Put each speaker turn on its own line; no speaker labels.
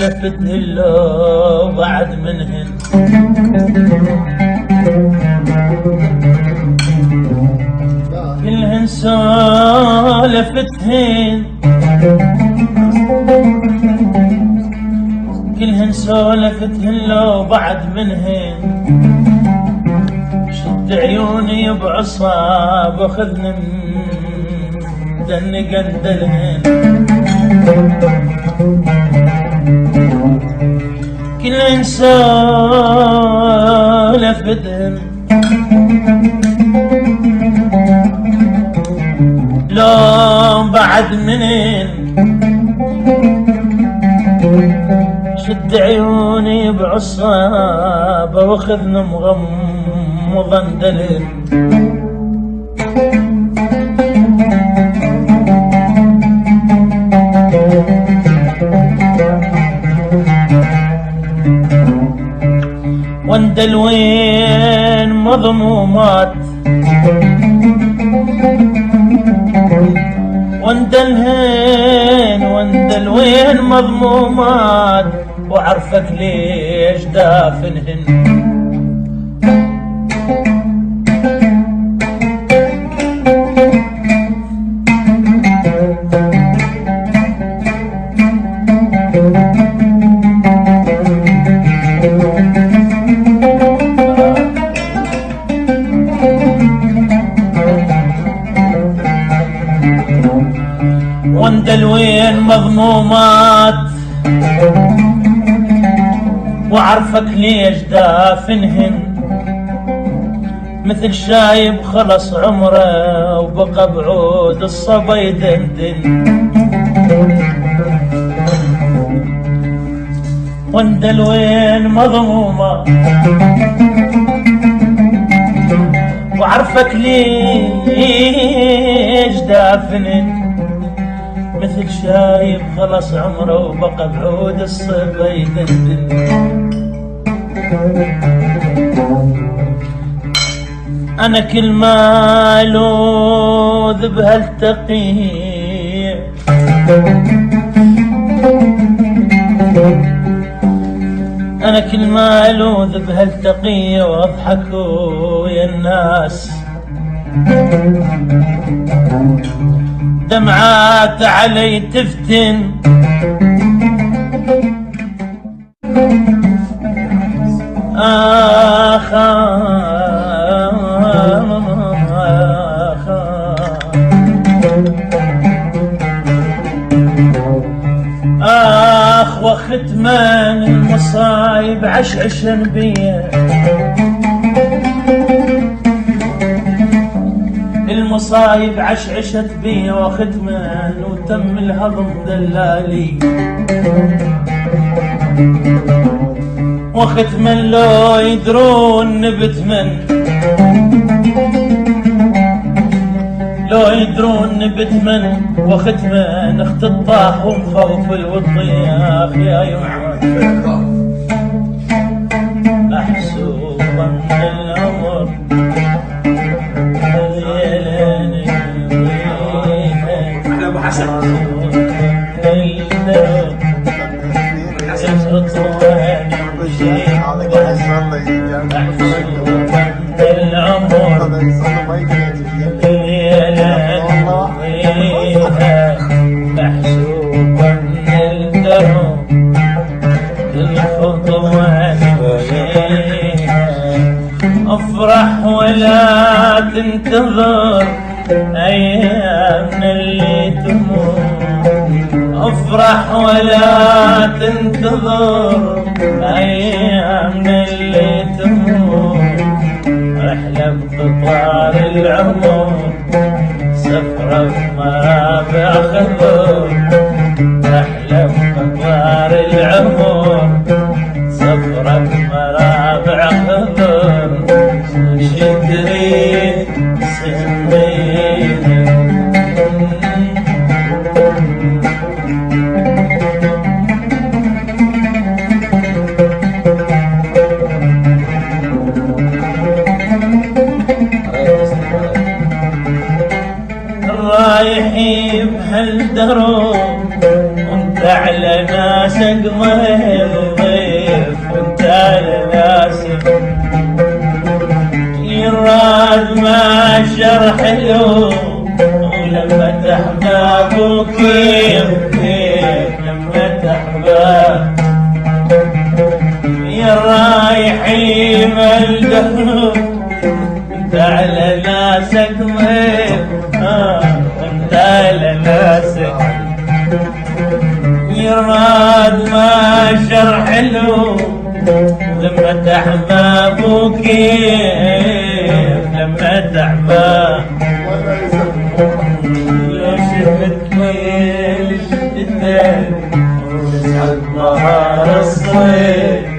سولفت هلو بعد منهن كلهن سولفتهن كلهن سولفتهن لو بعد منهن شد عيوني بعصاب وخذن دن قندلهن كلهن سولفتهن لو بعد منهن شد عيوني بعصابة واخذن مغمضا دلل واندلوين مضمومات واندلوين مضمومات وعرفك ليش دافنهن واندلوين مضمومات وعرفك ليش دافنهن مثل شايب خلص عمره وبقى بعود الصبا يدندن واندلوين مضمومة وعرفك ليش دافنهن مثل شايب خلص عمره وبقى بعود الصبا يدندن أنا كل ما ألوذ بهالتقي أنا كل ما ألوذ بهالتقي وأضحك ويا الناس دمعات علي تفتن آخ آخ وختمان المصايب عشعشن بيا المصايب عشعشت بيا وختمان وتم الهضم دلالي وختمان لو يدرون نبتمن لو يدرون نبتمن وختمان اخت الطاح ومخوف الوطياخ يا يوم محسوبا من الأمر
أبو حسن
افرح ولا تنتظر ايامنا اللي تمر افرح ولا تنتظر ايامنا اللي تمر احلم بطار العمر سفرة ما باخذر احلم بطار العمر سفرة مرابع خضر شكري سنين رايحي بهالدروب وانت على ناس ناسك ضيف وانت على ناسك يراد ما شرح له ولما تحباب كيف لما تحباب يا رايحين الدهر انت على ناسك ضيف انت على ناسك يراد ما شرح له لما تحباب كيف لما تحباب شفت ليل الدين وسعد نهار الصيف